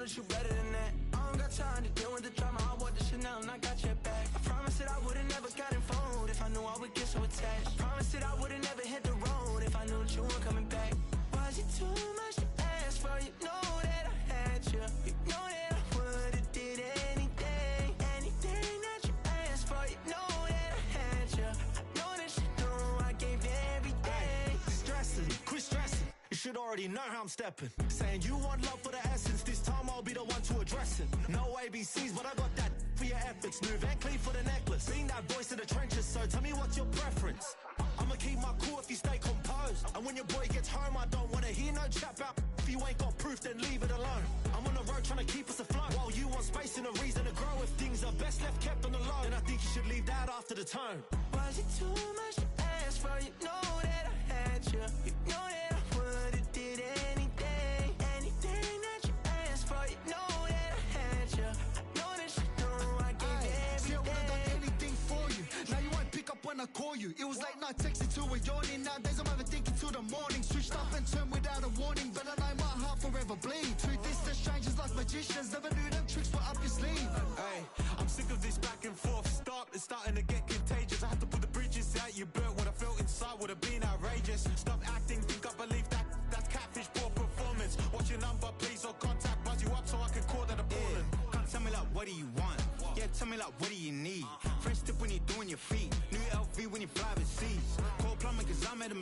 that you better than that. I don't got time to deal with the drama. I want the Chanel and I got your back. I promise that I would've never gotten phoned if I knew I would get so attached. I promise that I would've never hit the road if I knew that you weren't coming back. Was it too much to ask for? You know that I had you. You know that I would've did anything, anything that you asked for. You know that I had you. I know that you know I gave you everything. Stressing, quit stressing. You should already know how I'm stepping. Saying you want love for the essence. This time I'll be the one to address it. No ABCs, but I got that for your efforts. New Van Cleef for the necklace. Being that voice in the trenches, so tell me what's your preference. I'ma keep my cool if you stay composed. And when your boy gets home, I don't wanna hear no chat about. If you ain't got proof, then leave it alone. I'm on the road trying to keep us afloat. While you want space and a reason to grow. If things are best left kept on the low, then I think you should leave that after the tone. Was it too much to ask for? You know that I had you. You know that I would've did anything, anything that you asked for. You know that I had you. I know that you know I gave you everything. See, I would've done anything for you. Now you won't pick up when I call you. It was late night texting to a yawning. Nowadays I'm overthinking till the morning. Switched up and turned without a warning, but I know my heart forever bleed. Truth is that strangers like magicians never knew them tricks were up your sleeve. Hey, I'm sick of this back and forth. It's starting to get contagious. I had to put the bridges out you built. What I felt inside would have been outrageous. Stop acting, think I believe that. That's catfish, poor performance. What's your number, please, or contact. Buzz you up so I can call that appalling. Can't tell me like, what do you want? Yeah, tell me like, what do you need? Fresh tip when you're doing your feet. New LV when you fly overseas. Call plumbing cause I'm at a...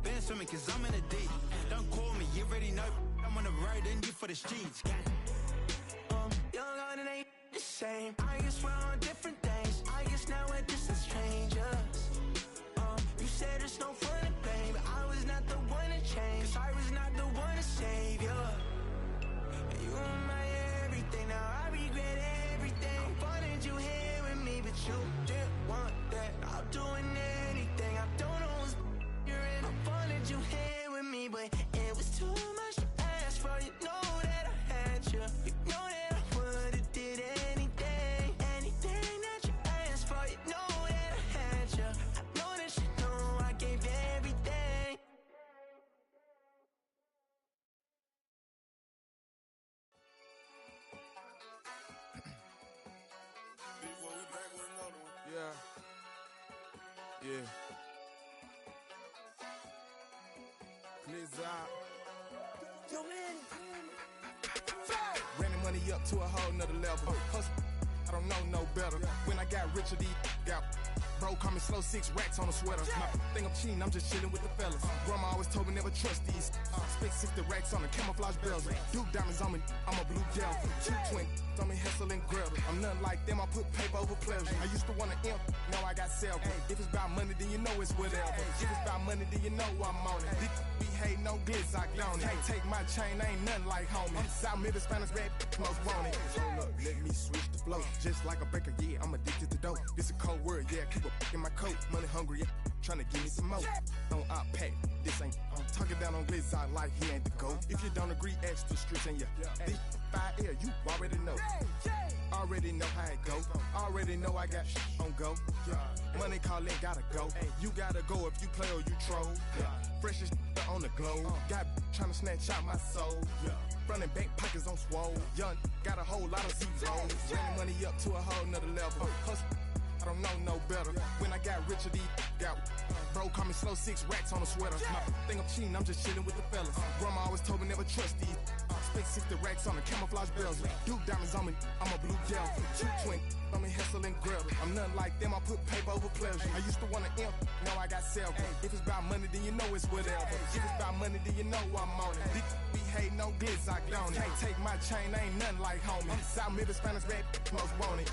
Been swimming cause I'm in a deep. Don't call me, you already know. I'm on the road and you for the streets. Young and it ain't the same. I guess we're on different things. I guess now we're distant strangers. You said it's no fun to blame, but I was not the one to change. Cause I was not the one to save you. You were my everything, now I regret everything. I wanted you here with me, but you didn't want that. I'm doing anything, I don't know what's you're in. I wanted you here with me, but it was too much to ask for. You know that I had you. You know that I would've did anything, anything that you asked for. You know that I had you. I know that you know I gave you everything. Yeah. Yeah. Blizzard. Yo, man. Running money up to a whole nother level. Hustle, I don't know no better. When I got richer, these got bro call me slow, 6 racks on a sweater. My think I'm cheating, I'm just chilling with the fellas. Grandma always told me never trust these. Spent 60 racks on a camouflage bells. Duke diamonds on me, I'm a blue devil. 220 on me, Hessel and Gretel. I'm nothing like them, I put paper over pleasure. I used to want to imp, now I got several. If it's about money, then you know it's whatever. If it's about money, then you know I'm on it. Be hate no glitz, I don't. Can't take my chain, ain't nothing like homie. South Middle Spanish red, most want it. Hold up, let me switch the flow. Just like a baker, yeah, I'm addicted to dope. This a cold word, yeah, keep a in my coat. Money hungry, yeah, tryna give me some more. Don't I pack, this ain't. I'm talking down on glitz, I like he ain't the GOAT. If you don't agree, ask the streets and yeah. This 5 air, you already know. Already know how it go. Already know I got on go. Money calling, gotta go. You gotta go if you play or you troll. Freshest on the globe. Got tryna snatch out my soul. Running bank pockets on swole. Young, got a whole lot of zeros. Running money up to a whole nother level. Hustle, I don't know no better. When I got richer, these got bro call me slow, 6 racks on a sweater. My think I'm cheating, I'm just chilling with the fellas. Grandma always told me never trust these. Spent 60 racks on the camouflage bells. Duke diamonds on me, I'm a blue devil. 220 on me, Hessel and Gretel. I'm nothing like them, I put paper over pleasure. I used to want to imp, now I got several. If it's about money, then you know it's whatever. If it's about money, then you know I'm on it. Be hate no glitz, I don't. Can't take my chain, ain't nothing like homie. South Middle Spanish red, most want it.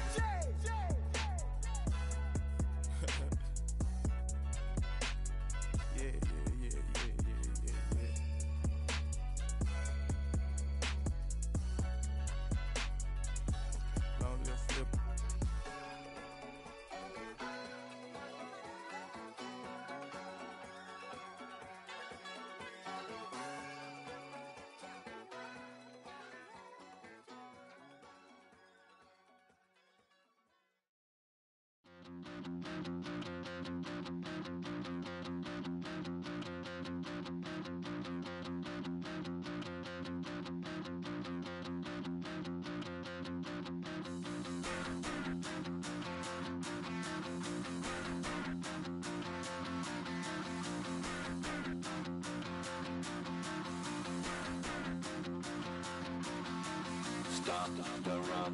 stop the rock.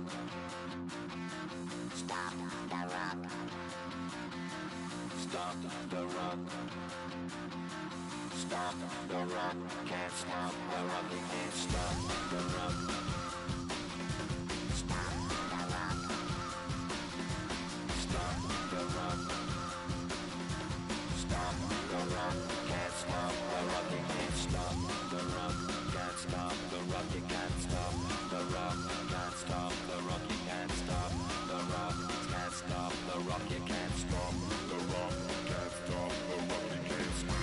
Stop the rock. Stop the rock. Stop the rock. Can't stop the rock. You can't stop the rock. Stop the rock. Stop the rock. Stop the rock. Can't stop the rock. You can't stop the rock. Can't stop the rock. You can't stop the rock. Can't stop the rock. You can't stop the rock. Can't stop the rock. You can't stop the rock. Can't stop the rock. You can't stop.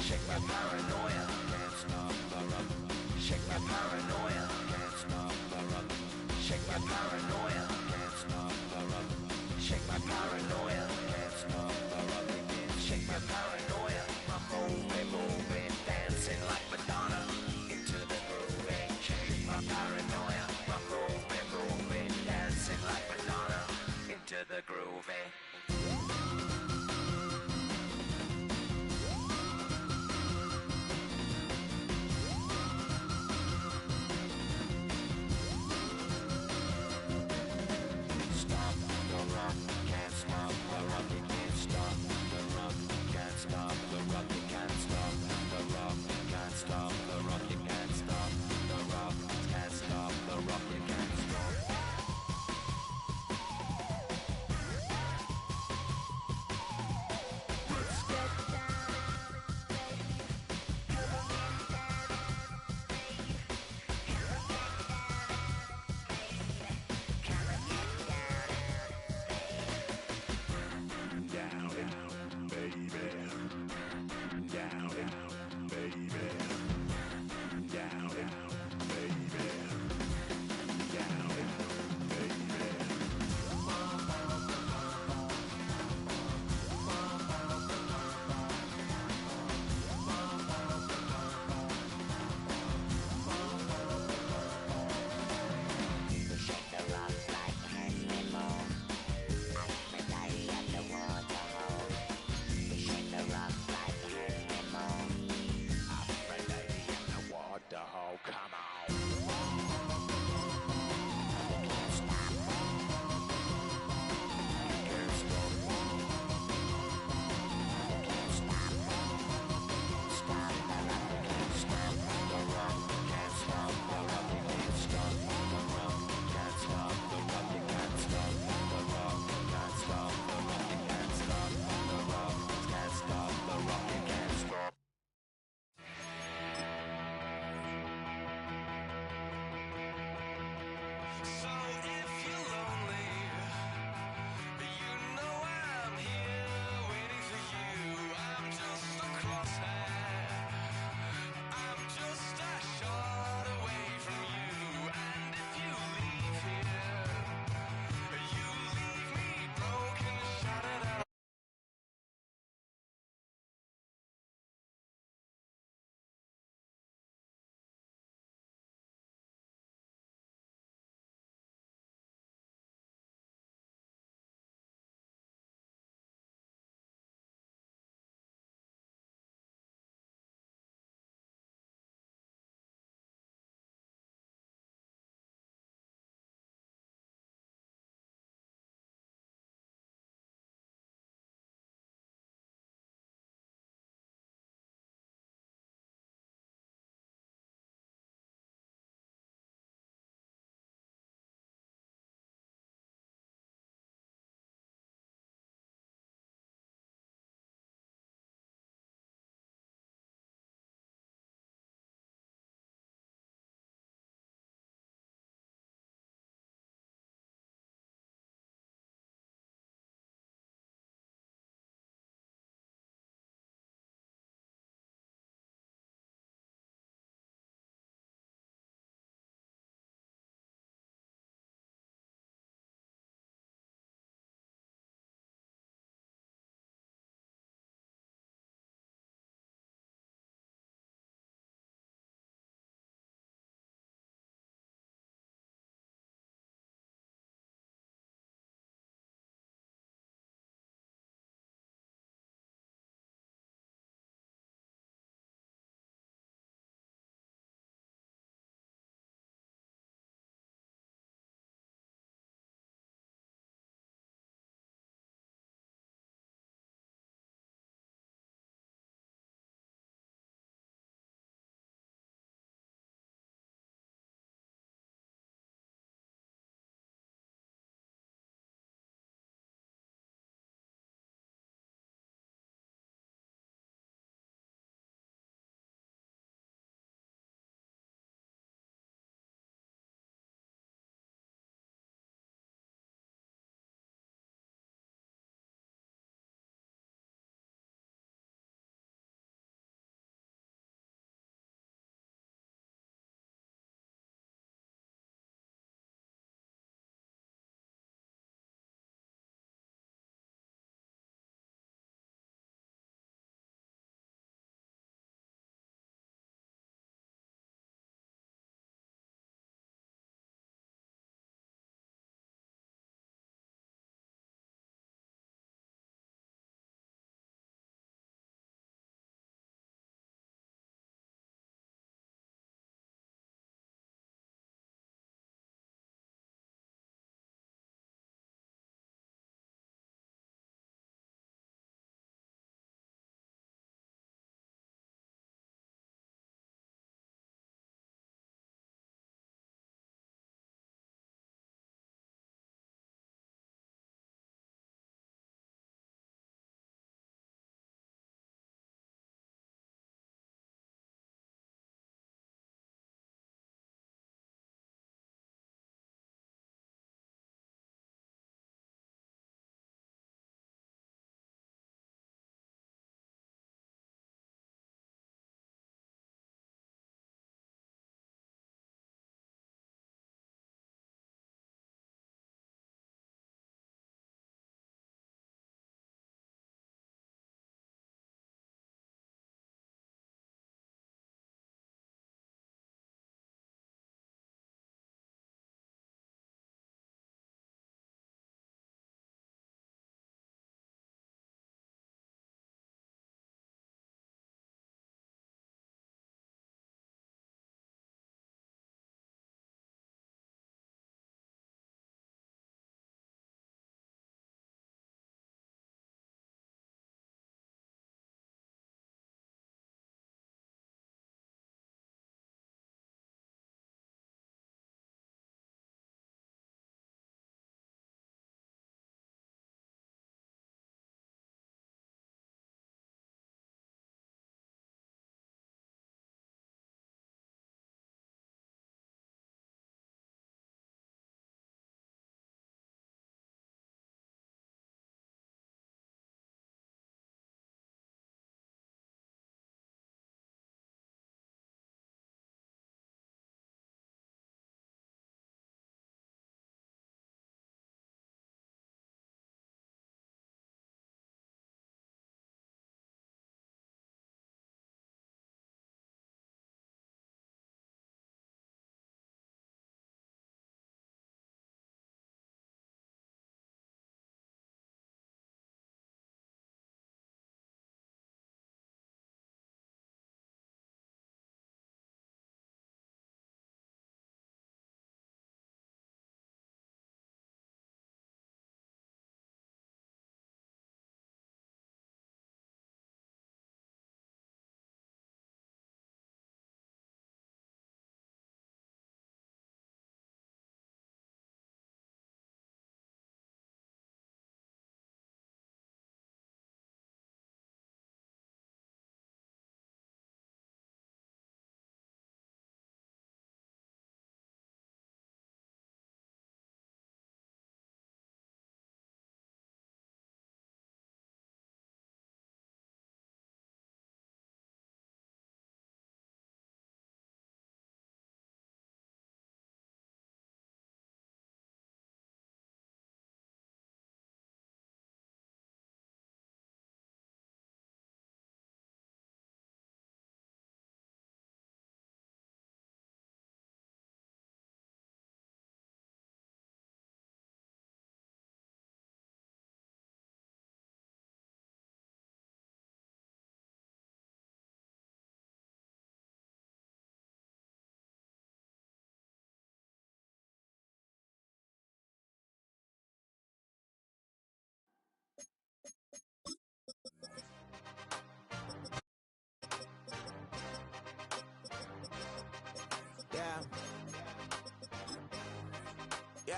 Shake my paranoia. Can't stop the rock. Shake my paranoia. Can't stop the rock. Shake my paranoia. Can't stop the rock. Shake my paranoia. Can't stop the rock. Shake my paranoia. I'm moving, dancing like Madonna into the groove. Shake my paranoia. I'm moving, dancing like Madonna into the groove. Stop the rock, can't stop the rock, you can't stop the rock, can't stop the rock, you can't stop the rock, can't stop the rock, you can't stop the rock, can't stop the rock, you can't stop. Let's get down, baby. Come on, get down, baby. Come on, get down, baby. Come on, get down, baby. Down, baby.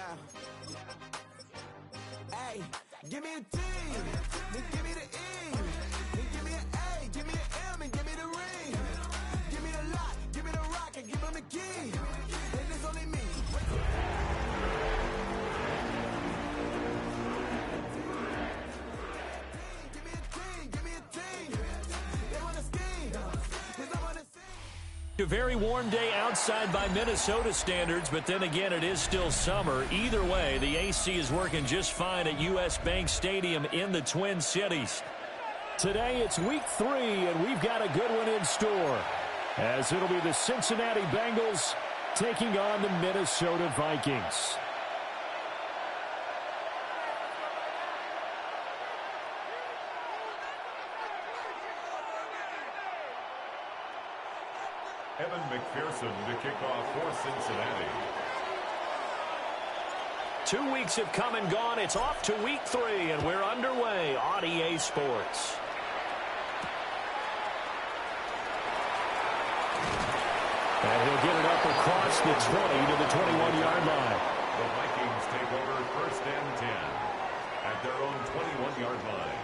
Yeah. Hey, give me a T, then give me the E, then give me an A, give me an M, and give me the ring. Give me the lock, give me the rock, and give them the key. And it's only me. Give me a team, give me a team. They want to scheme, 'cause I want to see. A very warm day outside by Minnesota standards, but then again, it is still summer. Either way, the AC is working just fine at U.S. Bank Stadium in the Twin Cities. Today, it's week 3, and we've got a good one in store, as it'll be the Cincinnati Bengals taking on the Minnesota Vikings. Evan McPherson to kick off for Cincinnati. 2 weeks have come and gone. It's off to week 3, and we're underway on EA Sports. And he'll get it up across the 20 to the 21-yard line. The Vikings take over 1st and 10 at their own 21-yard line.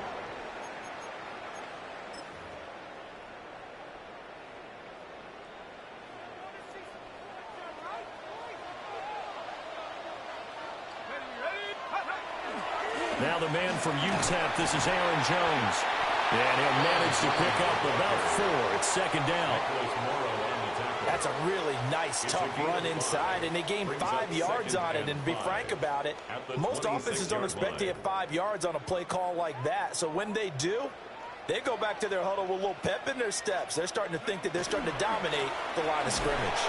Now the man from UTEP, this is Aaron Jones. And he'll manage to pick up about 4. It's 2nd down. That's a really nice, tough run inside, and they gained 5 yards on it. And to be frank about it, most offenses don't expect to get 5 yards on a play call like that. So when they do, they go back to their huddle with a little pep in their steps. They're starting to think that they're starting to dominate the line of scrimmage.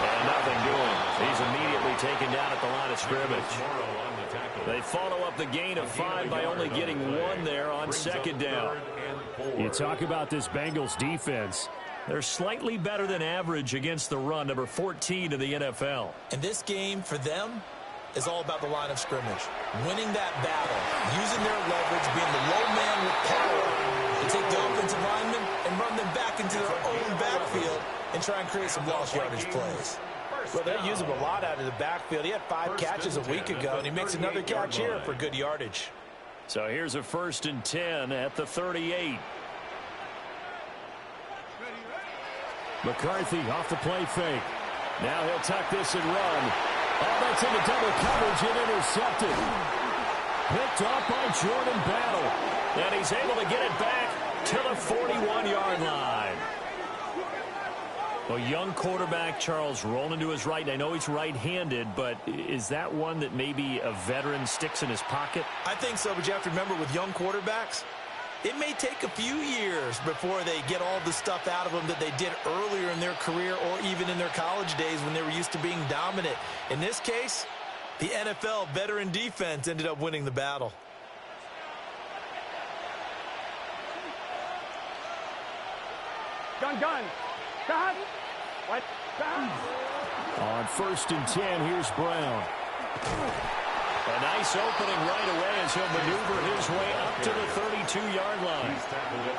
And nothing doing. He's immediately taken down at the line of scrimmage. They follow up the gain of 5 by only getting 1 there on 2nd down. You talk about this Bengals defense. They're slightly better than average against the run, number 14 in the NFL. And this game for them is all about the line of scrimmage. Winning that battle, using their leverage, being the low man with power to take the offensive linemen and run them back into their own backfield and try and create some lost yardage plays. Well, they're using a lot out of the backfield. He had 5 catches a week ago, and he makes another catch here for good yardage. So here's a 1st and 10 at the 38. McCarthy off the play fake. Now he'll tuck this and run. Oh, that's into double coverage and intercepted. Picked off by Jordan Battle. And he's able to get it back to the 41-yard line. Well, young quarterback Charles rolling to his right. I know he's right-handed, but is that one that maybe a veteran sticks in his pocket? I think so, but you have to remember with young quarterbacks, it may take a few years before they get all the stuff out of them that they did earlier in their career or even in their college days when they were used to being dominant. In this case, the NFL veteran defense ended up winning the battle. Gun. Cut. What? On 1st and 10, here's Brown. A nice opening right away as he'll maneuver his way up to the 32-yard line.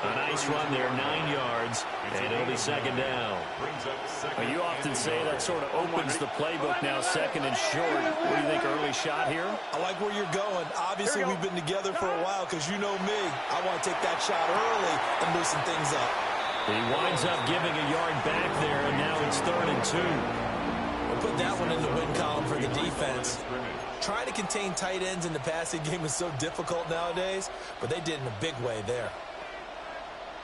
A nice run there, 9 yards, and it'll be 2nd down. Well, you often say that sort of opens the playbook now, 2nd and short. What do you think, early shot here? I like where you're going. Obviously, we've been together for a while because you know me. I want to take that shot early and loosen things up. He winds up giving a yard back there, and now it's 3rd and 2. We'll put that one in the win column for the defense. Trying to contain tight ends in the passing game is so difficult nowadays, but they did in a big way there.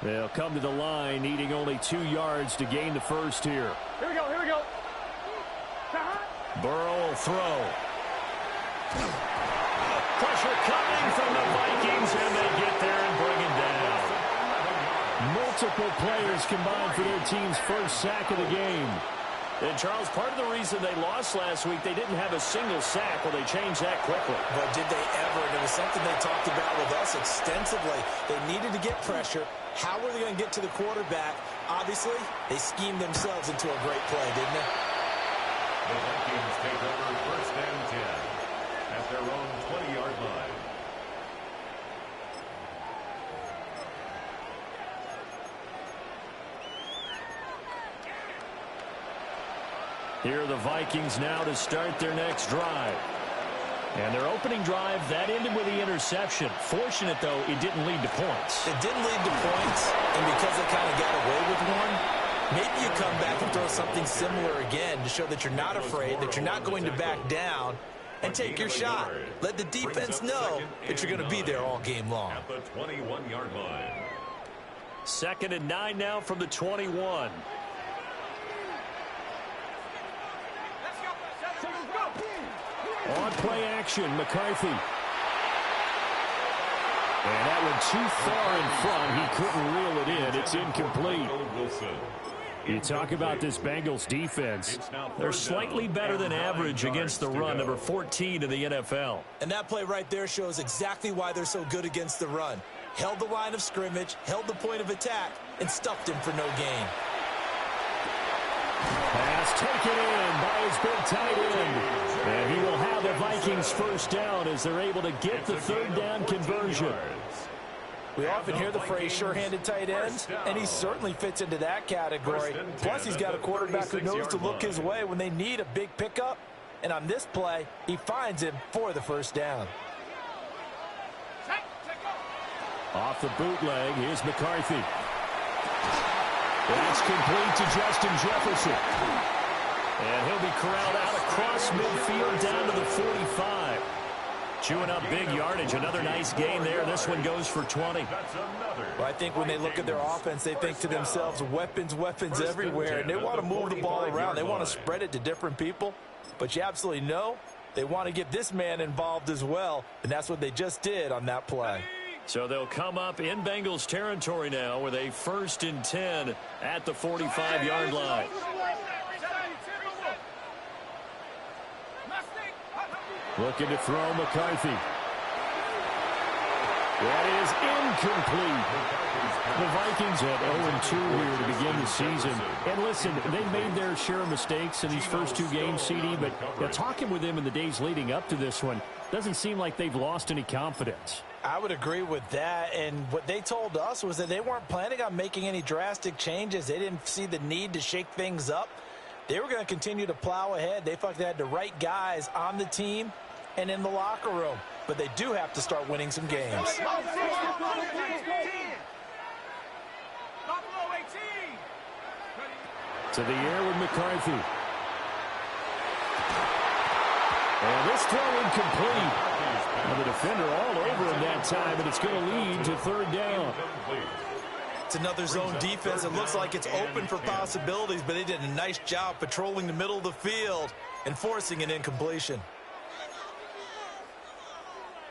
They'll come to the line, needing only 2 yards to gain the first here. Here we go. Burrow will throw. Pressure coming from the Vikings, and they get there and bring him down. Multiple players combined for their team's first sack of the game. And, Charles, part of the reason they lost last week, they didn't have a single sack. Well, they changed that quickly. But did they ever? And it was something they talked about with us extensively. They needed to get pressure. How were they going to get to the quarterback? Obviously, they schemed themselves into a great play, didn't they? The Vikings take over 1st and 10 at their own 20-yard line. Here are the Vikings now to start their next drive. And their opening drive, that ended with the interception. Fortunate, though, it didn't lead to points. It didn't lead to points, and because they kind of got away with one, maybe you come back and throw something similar again to show that you're not afraid, that you're not going to back down, and take your shot. Let the defense know that you're going to be there all game long. At the 21-yard line. 2nd and 9 now from the 21. On play action, McCarthy. And that one too far in front. He couldn't reel it in. It's incomplete. You talk about this Bengals defense. They're slightly better than average against the run, number 14 in the NFL. And that play right there shows exactly why they're so good against the run. Held the line of scrimmage, held the point of attack, and stuffed him for no gain. Pass taken in by his big tight end. And he will have the Vikings first down as they're able to get the third down conversion. We often hear the phrase sure-handed tight ends, and he certainly fits into that category. Plus, he's got a quarterback who knows to look his way when they need a big pickup. And on this play, he finds him for the first down. Off the bootleg, here's McCarthy. That's complete to Justin Jefferson. And he'll be corralled out across midfield down to the 45. Chewing up big yardage. Another nice gain there. This one goes for 20. Well, I think when they look at their offense, they think to themselves, weapons, weapons everywhere. And they want to move the ball around. They want to spread it to different people. But you absolutely know they want to get this man involved as well. And that's what they just did on that play. So they'll come up in Bengals territory now with a 1st and 10 at the 45-yard line. Looking to throw McCarthy. That is incomplete. The Vikings at 0-2 here to begin the season. And listen, they made their share of mistakes in these first 2 games, CD, but talking with them in the days leading up to this one, doesn't seem like they've lost any confidence. I would agree with that, and what they told us was that they weren't planning on making any drastic changes. They didn't see the need to shake things up. They were going to continue to plow ahead. They felt they had the right guys on the team and in the locker room, but they do have to start winning some games. To the air with McCarthy. And this throw incomplete. And the defender all over him that time, and it's going to lead to third down. It's another zone defense. It looks like it's open for possibilities, but they did a nice job patrolling the middle of the field and forcing an incompletion.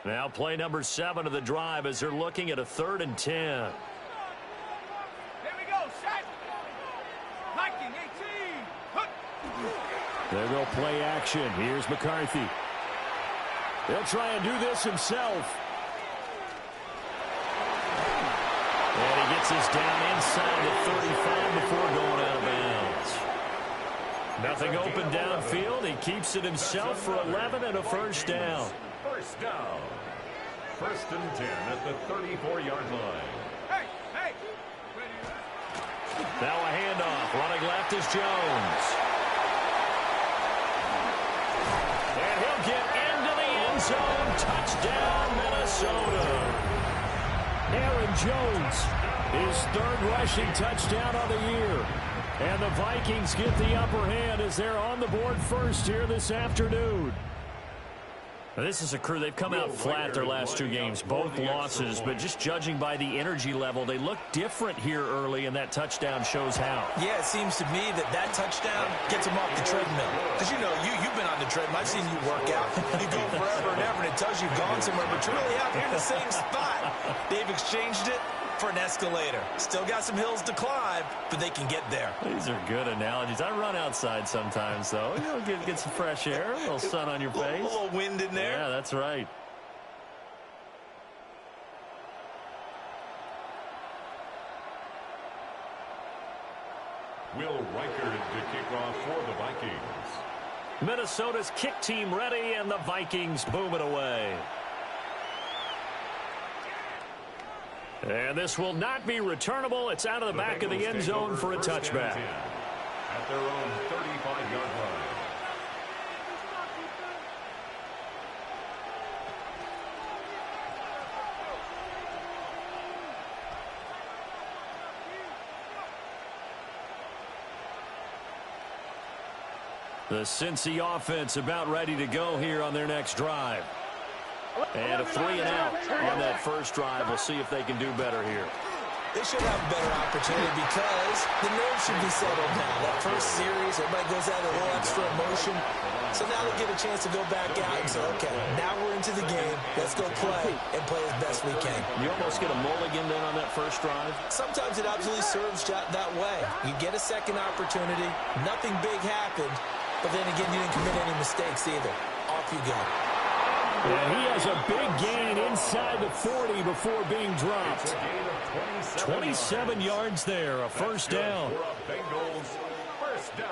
Now play number 7 of the drive as they're looking at a 3rd and 10. Here we go, set. Viking 18. There go play action. Here's McCarthy. He'll try and do this himself. And he gets this down inside the 35 before going out of bounds. Nothing open downfield. He keeps it himself for 11 and a first down. First down. 1st and 10 at the 34-yard line. Hey. Now a handoff. Running left is Jones. And he'll get into the end zone. Touchdown, Minnesota. Aaron Jones, his 3rd rushing touchdown of the year. And the Vikings get the upper hand as they're on the board first here this afternoon. Now, this is a crew, they've come out flat their last 2 games, both losses, but just judging by the energy level, they look different here early, and that touchdown shows how. Yeah, it seems to me that touchdown gets them off the treadmill. Because, you've been on the treadmill. I've seen you work out. You go forever and ever, and it tells you've gone somewhere, but you're really out here in the same spot. They've exchanged it for an escalator. Still got some hills to climb, but they can get there. These are good analogies. I run outside sometimes, though. Get some fresh air, a little sun on your face. A little wind in there. Yeah, that's right. Will Reichard to kick off for the Vikings. Minnesota's kick team ready, and the Vikings boom it away. And this will not be returnable. It's out of the back of the end zone for a touchback. At their own 35-yard line. The Cincy offense about ready to go here on their next drive. And a 3-and-out on that first drive. We'll see if they can do better here. They should have a better opportunity because the nerves should be settled now. That first series, everybody goes out with a little extra emotion. So now they get a chance to go back out and say, okay, now we're into the game. Let's go play and play as best we can. You almost get a mulligan then on that first drive? Sometimes it absolutely serves that way. You get a second opportunity. Nothing big happened. But then again, you didn't commit any mistakes either. Off you go. And he has a big gain inside the 40 before being dropped. 27 yards there, a first down.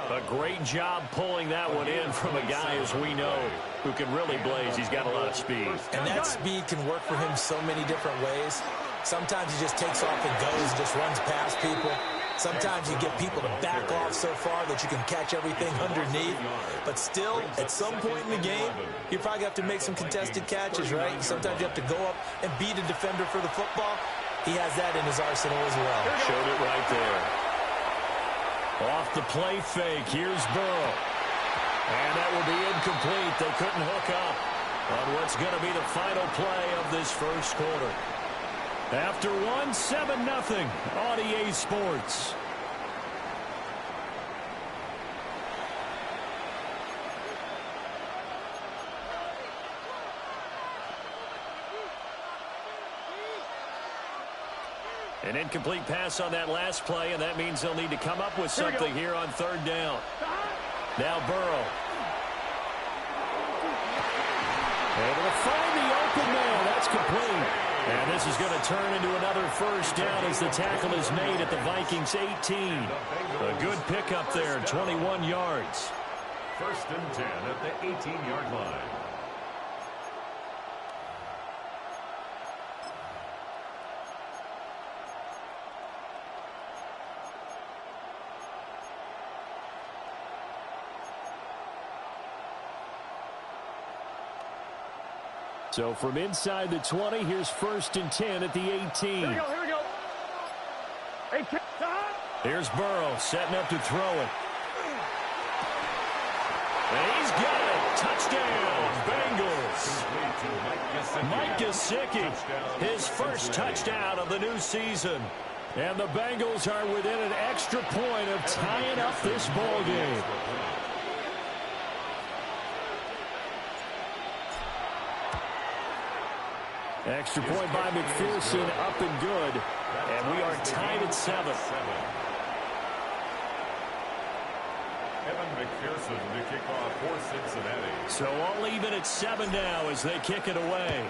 A great job pulling that one in from a guy, as we know, who can really blaze. He's got a lot of speed. And that speed can work for him so many different ways. Sometimes he just takes off and goes, just runs past people. Sometimes you get people to back off so far that you can catch everything underneath. But still, at some point in the game, you probably have to make some contested catches, right? Sometimes you have to go up and beat a defender for the football. He has that in his arsenal as well. Showed it right there. Off the play fake, here's Burrow. And that will be incomplete. They couldn't hook up on what's going to be the final play of this first quarter. After 7-0 on EA Sports. An incomplete pass on that last play, and that means they'll need to come up with something here on third down. Now Burrow. Able to find the open man. That's complete. And this is going to turn into another first down as the tackle is made at the Vikings 18. A good pickup there, 21 yards. First and 10 at the 18-yard line. So from inside the 20, here's first and 10 at the 18. Here we go. 18. Here's Burrow setting up to throw it. And he's got it. Touchdown, Bengals. Mike Gesicki, his first touchdown of the new season. And the Bengals are within an extra point of tying up this ball game. Extra point by McPherson, up and good. And we are tied at 7. Evan McPherson to kick off for Cincinnati. So all even at 7 now as they kick it away.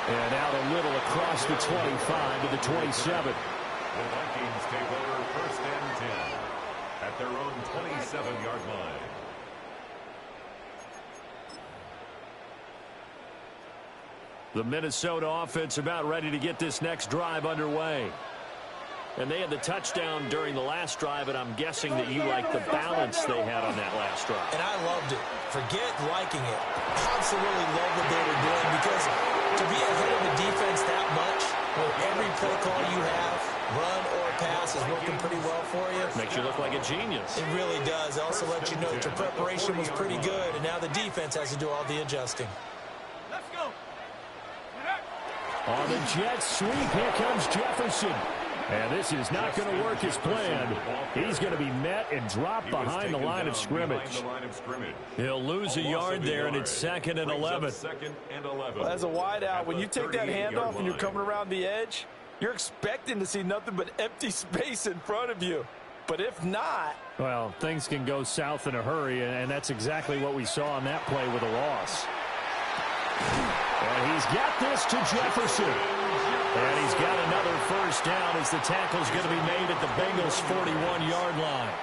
And out a little across the 25 to the 27. The Vikings take over first and 10 at their own 27-yard line. The Minnesota offense about ready to get this next drive underway. And they had the touchdown during the last drive, and I'm guessing that you like the balance they had on that last drive. And I loved it. Forget liking it. Absolutely love what they were doing, because to be ahead of the defense that much, when every play call you have, run or pass, is working pretty well for you. Makes you look like a genius. It really does. It also lets you know that your preparation was pretty good, and now the defense has to do all the adjusting. Let's go. On the jet sweep, here comes Jefferson. And this is not going to work as planned. He's going to be met and dropped behind the line of scrimmage. He'll lose a yard there, and it's 2nd and 11. Well, as a wideout, when you take that handoff and you're coming around the edge, you're expecting to see nothing but empty space in front of you. But if not... well, things can go south in a hurry, and that's exactly what we saw on that play with a loss. And he's got this to Jefferson. And he's got another first down as the tackle's going to be made at the Bengals' 41-yard line.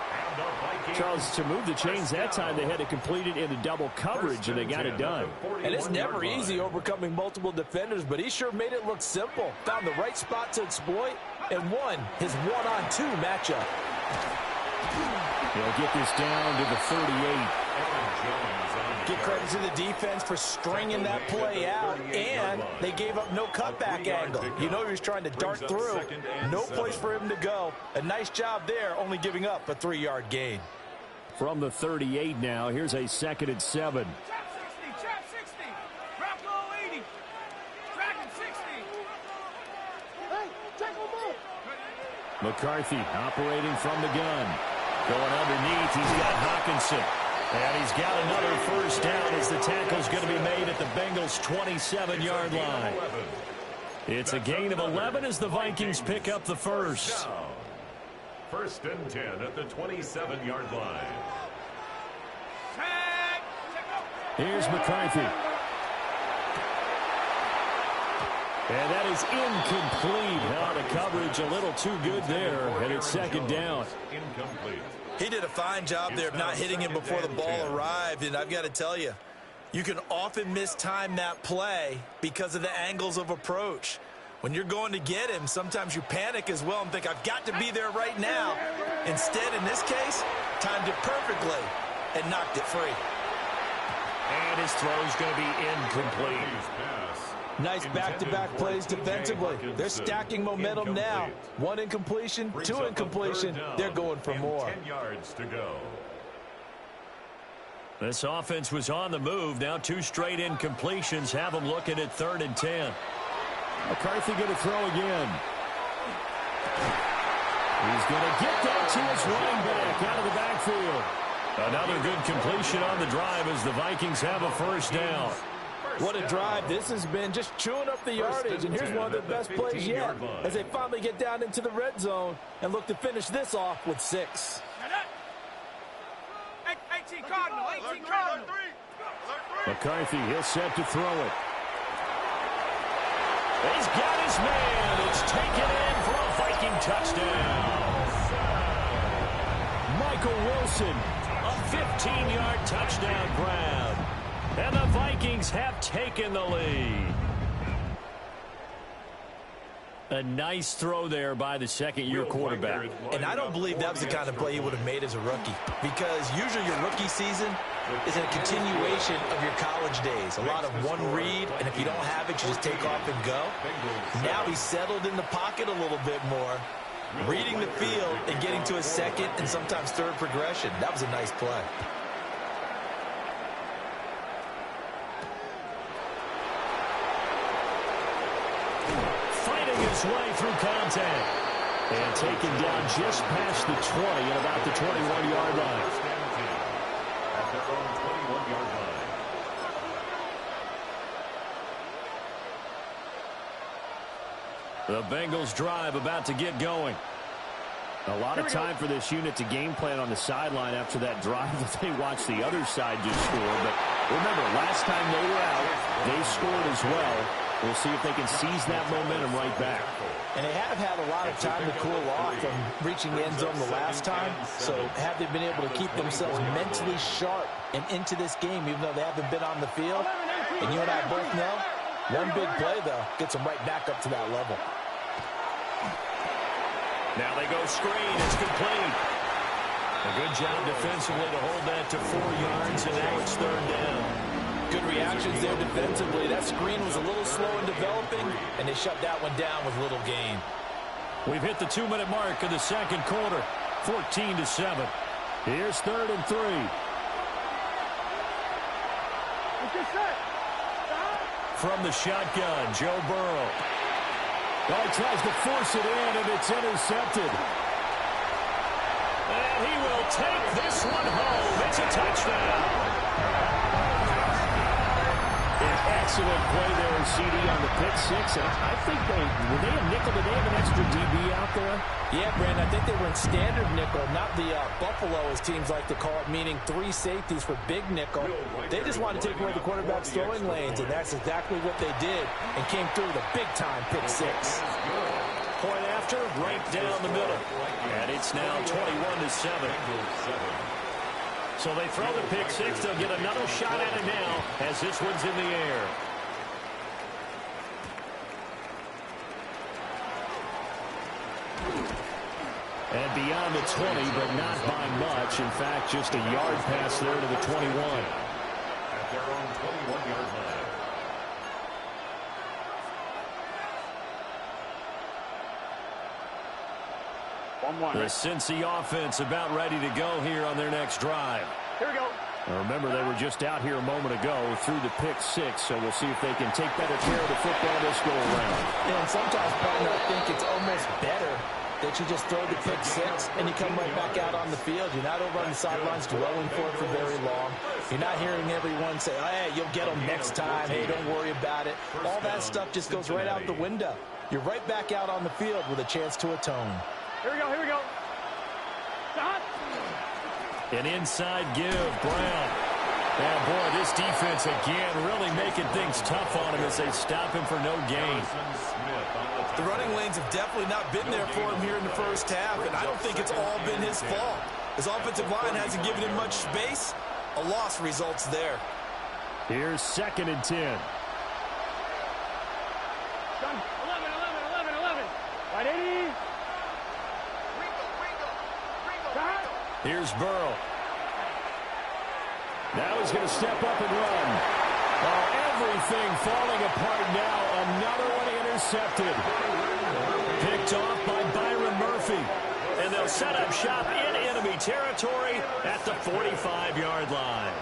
Charles, to move the chains that time, they had to complete it into double coverage, and they got it done. And it's never easy overcoming multiple defenders, but he sure made it look simple. Found the right spot to exploit and won his one-on-two matchup. He'll get this down to the 38. Aaron Jones on Give credit to the defense for stringing that play out, and they gave up no cutback angle. You know he was trying to dart through. No place for him to go. A nice job there, only giving up a 3-yard gain. From the 38 now, here's a 2nd and 7. Trap 60. Drop goal 80. Dragon 60. Hey, check them up. McCarthy operating from the gun. Going underneath, he's got Hawkinson. And he's got another first down as the tackle's going to be made at the Bengals' 27-yard line. It's a gain of 11 as the Vikings pick up the first. 1st and 10 at the 27-yard line. Here's McCarthy. And that is incomplete. Now the coverage a little too good there, and it's 2nd down. Incomplete. He did a fine job there of not hitting him before the ball arrived, and I've got to tell you, you can often mistime that play because of the angles of approach. When you're going to get him, sometimes you panic as well and think, I've got to be there right now. Instead, in this case, timed it perfectly and knocked it free. And his throw's going to be incomplete. Nice back-to-back plays defensively. They're stacking momentum now. 1 incompletion, 2 incompletion. They're going for more. 10 yards to go. This offense was on the move. Now 2 straight incompletions have them looking at 3rd and 10. McCarthy going to throw again. He's going to get that to his running back out of the backfield. Another good completion on the drive as the Vikings have a first down. What a drive this has been, just chewing up the yardage, and here's one of their best plays yet as they finally get down into the red zone and look to finish this off with 6. 18 Cardinal, 18 Cardinal. McCarthy, he'll set to throw it. He's got his man. It's taken in for a Viking touchdown. Michael Wilson, a 15-yard touchdown grab. And the Vikings have taken the lead. A nice throw there by the second-year quarterback. And I don't believe that was the kind of play he would have made as a rookie, because usually your rookie season is a continuation of your college days. A lot of one read, and if you don't have it, you just take off and go. Now he's settled in the pocket a little bit more, reading the field and getting to a second and sometimes third progression. That was a nice play. His way through contact and taken down just past the 20 at about the 21-yard line. At their own 21-yard line. The Bengals drive about to get going. A lot of time for this unit to game plan on the sideline after that drive that they watched the other side just score. But remember, last time they were out, they scored as well. We'll see if they can seize that momentum right back. And they have had a lot of time to cool off from reaching the end zone the last time. So have they been able to keep themselves mentally sharp and into this game, even though they haven't been on the field? And you and I both know, one big play, though, gets them right back up to that level. Now they go screen. It's complete. A good job defensively to hold that to 4 yards, and now it's 3rd down. Good reactions there defensively. That screen was a little slow in developing, and they shut that one down with little gain. We've hit the 2-minute mark of the second quarter, 14-7. Here's 3rd and 3. From the shotgun, Joe Burrow. Oh, he tries to force it in, and it's intercepted. And he will take this one home. It's a touchdown. Excellent play there, CD, on the pick six. And I think were they a nickel? Did they have an extra DB out there? Yeah, Brandon, I think they were in standard nickel, not the Buffalo, as teams like to call it, meaning 3 safeties for big nickel. They just wanted to take away the quarterback's throwing lanes, and that's exactly what they did, and came through with a big-time pick six. Point after, right down the middle. And it's now 21-7. So they throw the pick six. They'll get another shot at it now as this one's in the air. And beyond the 20, but not by much. In fact, just a yard pass there to the 21. 21-yard line. The Cincy offense about ready to go here on their next drive. Here we go. Now remember, they were just out here a moment ago through the pick six, so we'll see if they can take better care of the football this go around. Yeah, and sometimes, partner, I think it's almost better that you just throw the pick six and you come right back out on the field. You're not over on the sidelines dwelling for it for very long. You're not hearing everyone say, oh, hey, you'll get them next time. Hey, don't worry about it. All that stuff just goes right out the window. You're right back out on the field with a chance to atone. Here we go, here we go. An inside give, Brown. And boy, this defense again really making things tough on him as they stop him for no gain. The running lanes have definitely not been there for him here in the first half, and I don't think it's all been his fault. His offensive line hasn't given him much space. A loss results there. Here's 2nd and 10. 11. Right, 80. Here's Burrow. Now he's going to step up and run. Oh, everything falling apart now. Another one intercepted. Picked off by Byron Murphy. And they'll set up shop in enemy territory at the 45-yard line.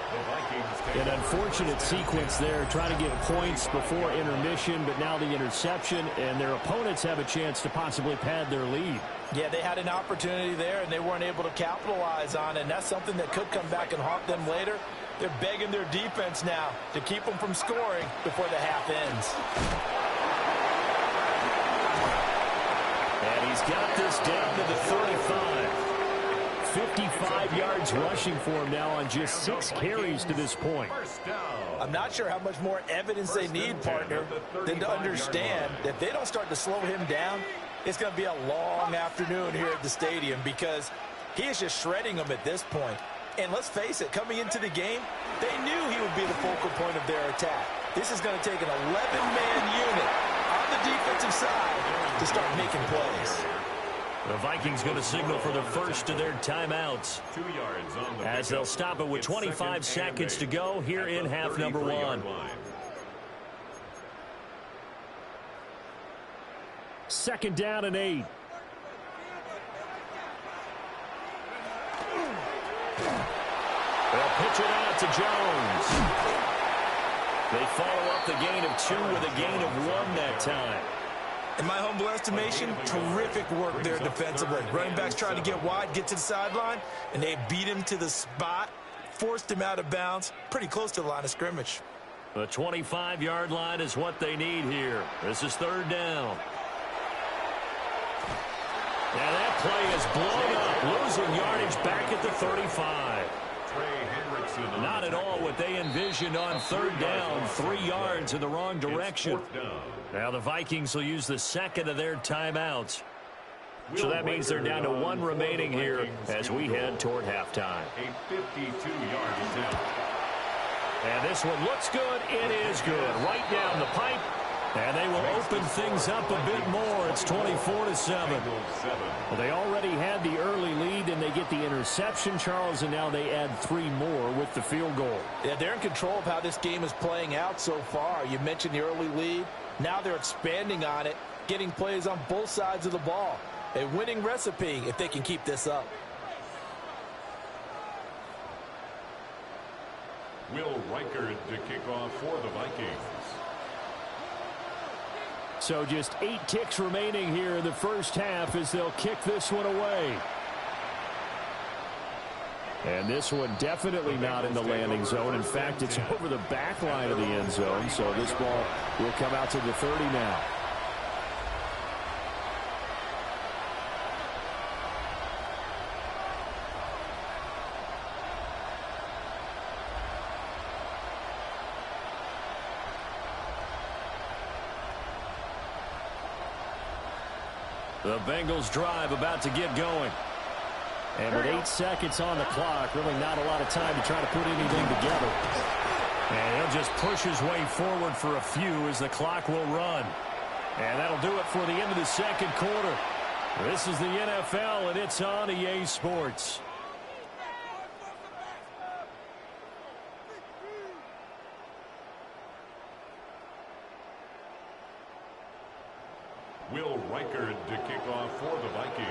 An unfortunate sequence there, trying to get points before intermission, but now the interception, and their opponents have a chance to possibly pad their lead. Yeah, they had an opportunity there, and they weren't able to capitalize on it, and that's something that could come back and haunt them later. They're begging their defense now to keep them from scoring before the half ends. And he's got this down to the 35. 55 yards rushing for him now on just 6 carries to this point. I'm not sure how much more evidence they need, partner, than to understand that if they don't start to slow him down, it's going to be a long afternoon here at the stadium because he is just shredding them at this point. And let's face it, coming into the game, they knew he would be the focal point of their attack. This is going to take an 11-man unit on the defensive side to start making plays. The Vikings going to signal for the first of their timeouts 2 yards on the as they'll stop it with 25 seconds to go here in half number 1. Second down and 8. They'll pitch it out to Jones. They follow up the gain of 2 with a gain of 1 that time. In my humble estimation, terrific work there defensively. Running backs trying to get wide, get to the sideline, and they beat him to the spot, forced him out of bounds, pretty close to the line of scrimmage. The 25-yard line is what they need here. This is 3rd down. Now that play is blown up, losing yardage back at the 35. Not at all what they envisioned on 3rd down. 3 yards in the wrong direction. Now the Vikings will use the second of their timeouts. So that means they're down to 1 remaining here as we head toward halftime. A 52-yard attempt. And this one looks good. It is good. Right down the pipe. And they will open things up a bit more. It's 24-7. Well, they already had the early lead, and they get the interception, Charles, and now they add 3 more with the field goal. Yeah, they're in control of how this game is playing out so far. You mentioned the early lead. Now they're expanding on it, getting plays on both sides of the ball. A winning recipe if they can keep this up. Will Reichard to kick off for the Vikings. So just 8 kicks remaining here in the first half as they'll kick this one away. And this one definitely not in the landing zone. In fact, it's over the back line of the end zone. So this ball will come out to the 30 now. The Bengals drive about to get going. And with 8 seconds on the clock, really not a lot of time to try to put anything together. And he'll just push his way forward for a few as the clock will run. And that'll do it for the end of the second quarter. This is the NFL, and it's on EA Sports. . Will Reichard to kick off for the Vikings.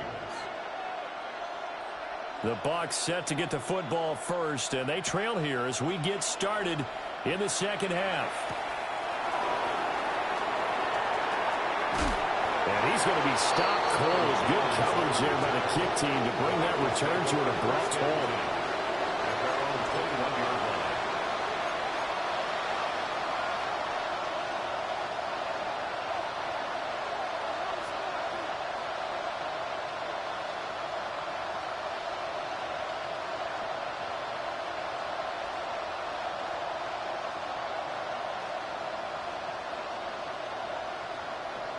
The Bucs set to get the football first, and they trail here as we get started in the second half. And he's going to be stopped cold. Good coverage there by the kick team to bring that return to an abrupt halt.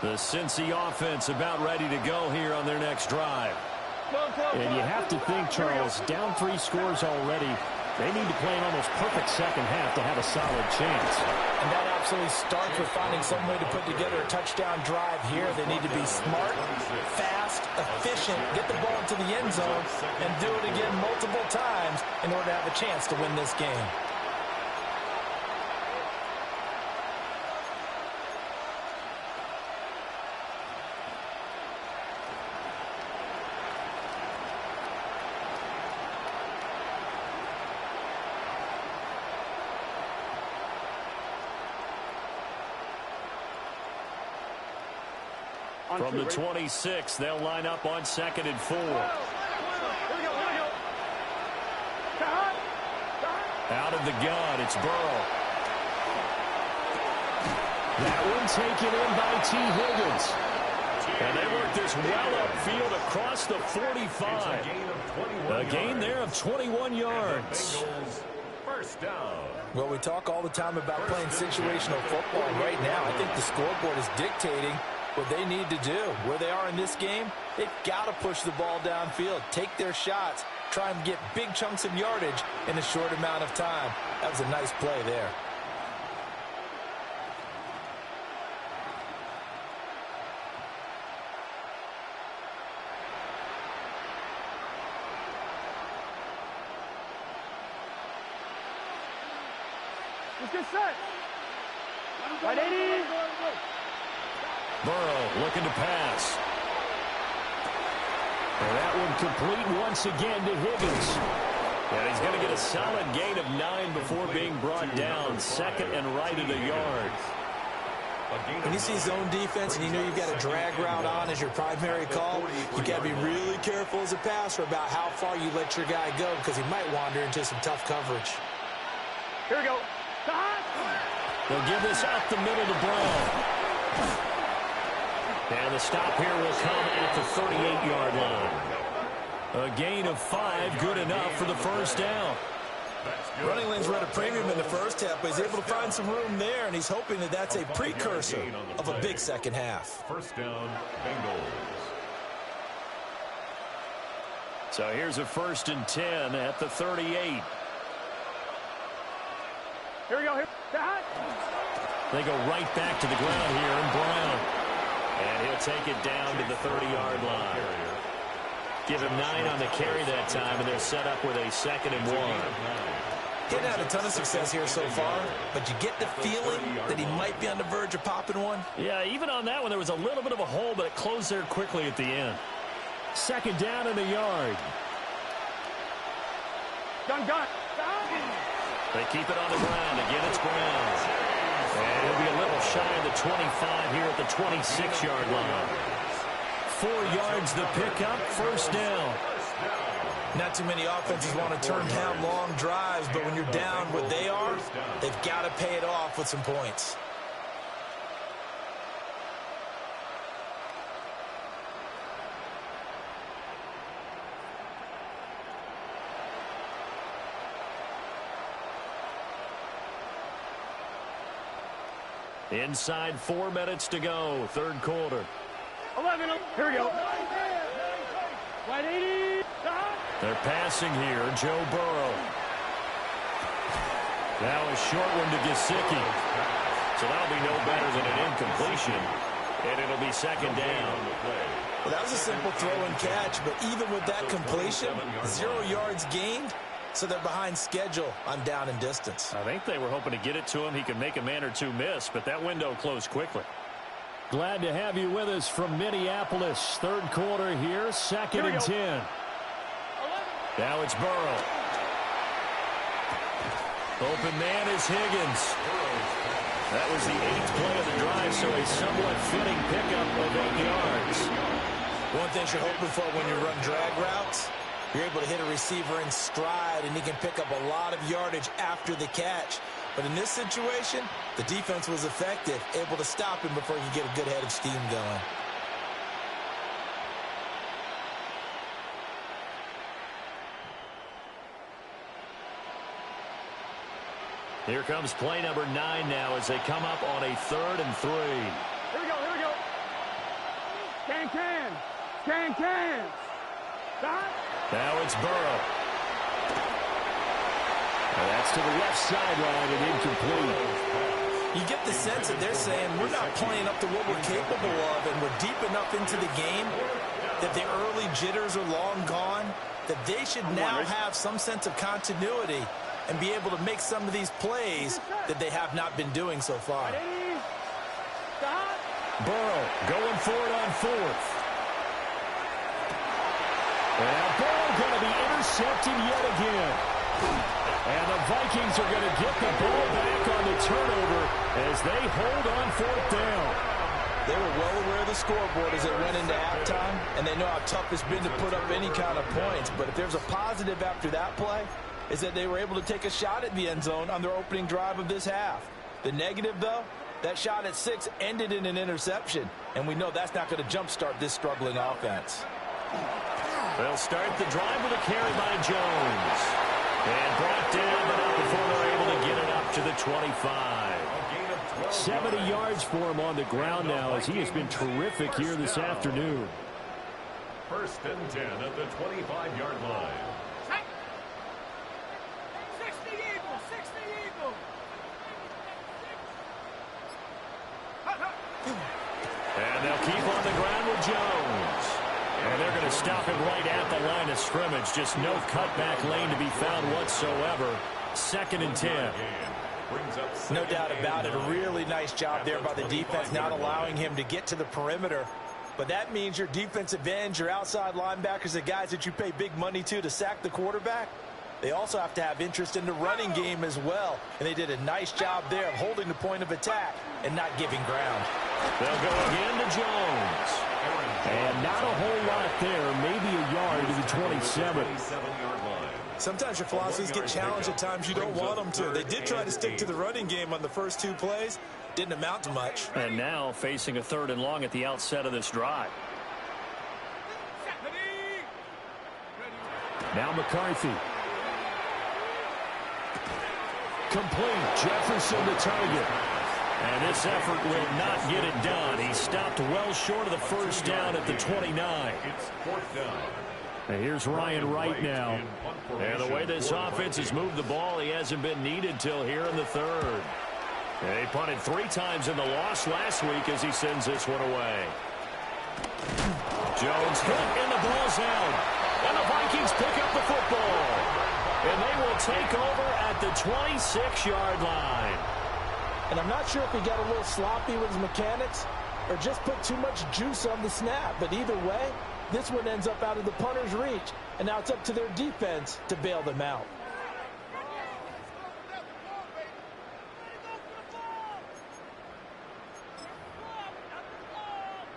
The Cincy offense about ready to go here on their next drive. And you have to think, Charles, down 3 scores already. They need to play an almost perfect second half to have a solid chance. And that absolutely starts with finding some way to put together a touchdown drive here. They need to be smart, fast, efficient, get the ball into the end zone, and do it again multiple times in order to have a chance to win this game. From the 26, they'll line up on 2nd and 4. Out of the gun, it's Burrow. That one taken in by T. Higgins. And they work this well upfield across the 45. A gain there of 21 yards. First down. Well, we talk all the time about playing situational football. Right now, I think the scoreboard is dictating what they need to do. Where they are in this game, they've got to push the ball downfield, take their shots, try and get big chunks of yardage in a short amount of time. That was a nice play there. Let's get set. Right 80. Burrow looking to pass. And that one complete once again to Higgins. And he's going to get a solid gain of 9 before being brought down. 2nd and right of the yard. When you see zone defense and you know you've got a drag route on as your primary call, you've got to be really careful as a passer about how far you let your guy go because he might wander into some tough coverage. Here we go. They'll give this up the middle to Brown. And the stop here will come at the 38-yard line. A gain of 5, good enough for the first down. Running lanes were at a premium in the first half, but he's able to find some room there, and he's hoping that that's a precursor of a big second half. First down, Bengals. So here's a 1st and 10 at the 38. Here we go. Here. They go right back to the ground here, and Brown. And he'll take it down to the 30-yard line. Give him 9 on the carry that time, and they're set up with a 2nd and 1. Getting had a ton of success here so far, but you get the feeling that he might be on the verge of popping one. Yeah, even on that one, there was a little bit of a hole, but it closed there quickly at the end. 2nd down in the yard. Gun. They keep it on the ground. Again, it's Brown. And he'll be a little shy of the 25 here at the 26-yard line. 4 yards the pickup, 1st down. Not too many offenses want to turn down long drives, but when you're down what they are, they've got to pay it off with some points. Inside 4 minutes to go, 3rd quarter. 11. Here we go. 180. They're passing here, Joe Burrow. Now a short one to Gesicki. So that'll be no better than an incompletion. And it'll be 2nd down. Well, that was a simple throw and catch, but even with that completion, 0 yards gained. So they're behind schedule on down and distance. I think they were hoping to get it to him. He could make a man or two miss, but that window closed quickly. Glad to have you with us from Minneapolis. Third quarter here, second and 10. Now it's Burrow. Open man is Higgins. That was the 8th play of the drive, so a somewhat fitting pickup of 8 yards. One thing you're hoping for when you run drag routes, you're able to hit a receiver in stride, and he can pick up a lot of yardage after the catch. But in this situation, the defense was effective, able to stop him before he could get a good head of steam going. Here comes play number 9 now as they come up on a 3rd and 3. Here we go. Can. Now it's Burrow. And that's to the left sideline and incomplete. You get the sense that they're saying we're not playing up to what we're capable of, and we're deep enough into the game that the early jitters are long gone, that they should now have some sense of continuity and be able to make some of these plays that they have not been doing so far. Burrow going for it on 4th. And Burrow going to be intercepted yet again. And the Vikings are going to get the ball back on the turnover as they hold on 4th down. They were well aware of the scoreboard as they went into halftime, and they know how tough it's been to put up any kind of points. But if there's a positive after that play, is that they were able to take a shot at the end zone on their opening drive of this half. The negative, though, that shot at 6 ended in an interception, and we know that's not going to jumpstart this struggling offense. They'll start the drive with a carry by Jones. And brought down, but not before they're able to get it up to the 25. 70 yards for him on the ground now as he has been terrific here this afternoon. 1st and 10 at the 25-yard line. 60 Eagles. And they'll keep on the ground with Jones. And they're going to stop him right at the line of scrimmage. Just no cutback lane to be found whatsoever. 2nd and 10. No doubt about it. A really nice job there by the defense, not allowing him to get to the perimeter. But that means your defensive ends, your outside linebackers, the guys that you pay big money to sack the quarterback, they also have to have interest in the running game as well. And they did a nice job there of holding the point of attack and not giving ground. They'll go again to Jones. And not a whole lot there, maybe a yard to the 27. Sometimes your philosophies get challenged at times you don't want them to. They did try to stick to the running game on the first 2 plays. Didn't amount to much. And now facing a 3rd and long at the outset of this drive. Now McCarthy. Complete. Jefferson the target. And this effort will not get it done. He stopped well short of the 1st down at the 29. It's 4th down. And here's Ryan Wright now. And the way this offense has moved the ball, he hasn't been needed till here in the 3rd. And he punted 3 times in the loss last week as he sends this one away. Jones hit, and the ball's out. And the Vikings pick up the football. And they will take over at the 26-yard line. And I'm not sure if he got a little sloppy with his mechanics or just put too much juice on the snap. But either way, this one ends up out of the punter's reach. And now it's up to their defense to bail them out.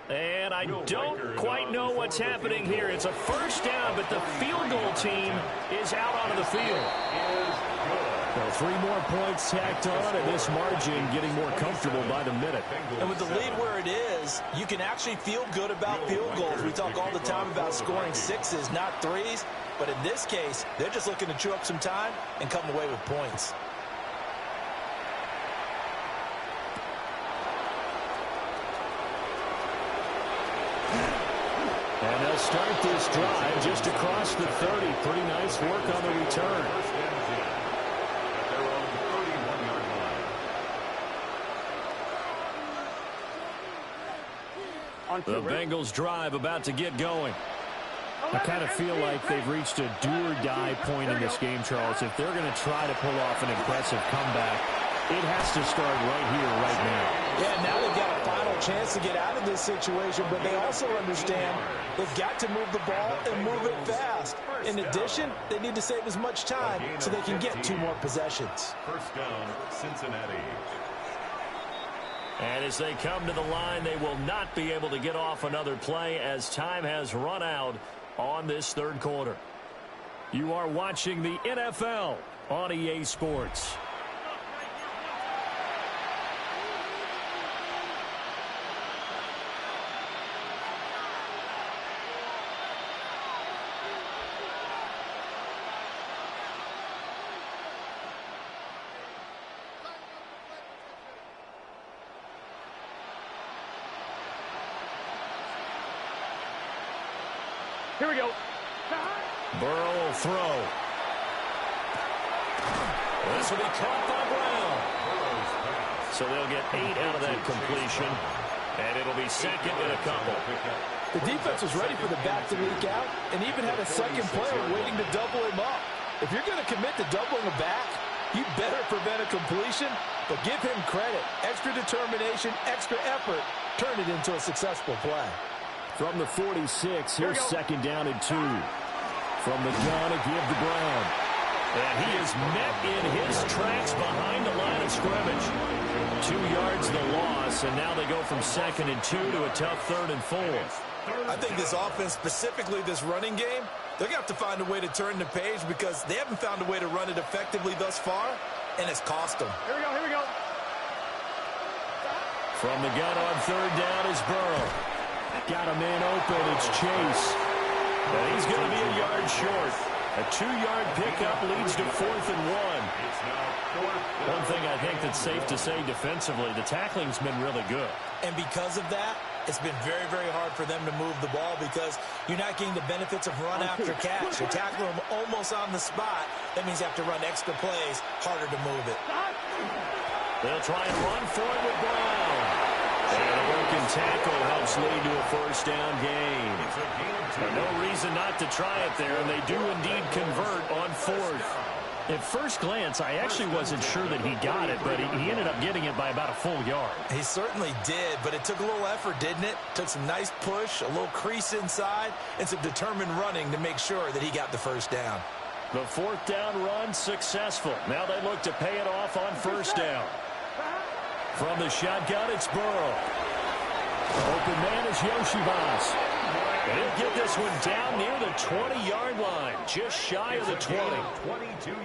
And I don't quite know what's happening here. It's a 1st down, but the field goal team is out onto the field. Well, 3 more points tacked on, and this margin getting more comfortable by the minute. And with the lead where it is, you can actually feel good about field goals. We talk all the time about scoring 6s, not 3s. But in this case, they're just looking to chew up some time and come away with points. And they'll start this drive just across the 30. Pretty nice work on the return. The Bengals drive about to get going. I kind of feel like they've reached a do-or-die point in this game, Charles. If they're going to try to pull off an impressive comeback, it has to start right here, right now. Yeah, now they've got a final chance to get out of this situation, but they also understand they've got to move the ball and move it fast. In addition, they need to save as much time so they can get 2 more possessions. First down, Cincinnati. And as they come to the line, they will not be able to get off another play as time has run out on this third quarter. You are watching the NFL on EA Sports. Here we go. Burrow will throw. This will be caught by Brown. So they'll get 8 out of that completion, and it'll be second and a couple. The defense was ready for the back to leak out and even had a second player waiting to double him up. If you're going to commit to doubling a back, you better prevent a completion, but give him credit. Extra determination, extra effort, turn it into a successful play. From the 46, here's second down and 2. From the gun, a give to Brown. And he is met in his tracks behind the line of scrimmage. 2 yards the loss, and now they go from second and 2 to a tough third and 4. I think this offense, specifically this running game, they're going to have to find a way to turn the page because they haven't found a way to run it effectively thus far, and it's cost them. Here we go, here we go. From the gun on third down is Burrow. Got a man open, it's Chase. And he's going to be a yard short. A 2-yard pickup leads to 4th and 1. One thing I think that's safe to say defensively, the tackling's been really good. And because of that, it's been very, very hard for them to move the ball because you're not getting the benefits of run after catch. You tackle them almost on the spot. That means you have to run extra plays, harder to move it. They'll try and run for it with Brown. And a broken tackle helps lead to a first down gain. No reason not to try it there, and they do indeed convert on 4th. At first glance, I actually wasn't sure that he got it, but he ended up getting it by about a full yard. He certainly did, but it took a little effort, didn't it? Took some nice push, a little crease inside, and some determined running to make sure that he got the first down. The 4th down run successful. Now they look to pay it off on first down. From the shotgun, it's Burrow. Open man is Yoshibas. And he'll get this one down near the 20-yard line, just shy of the 20.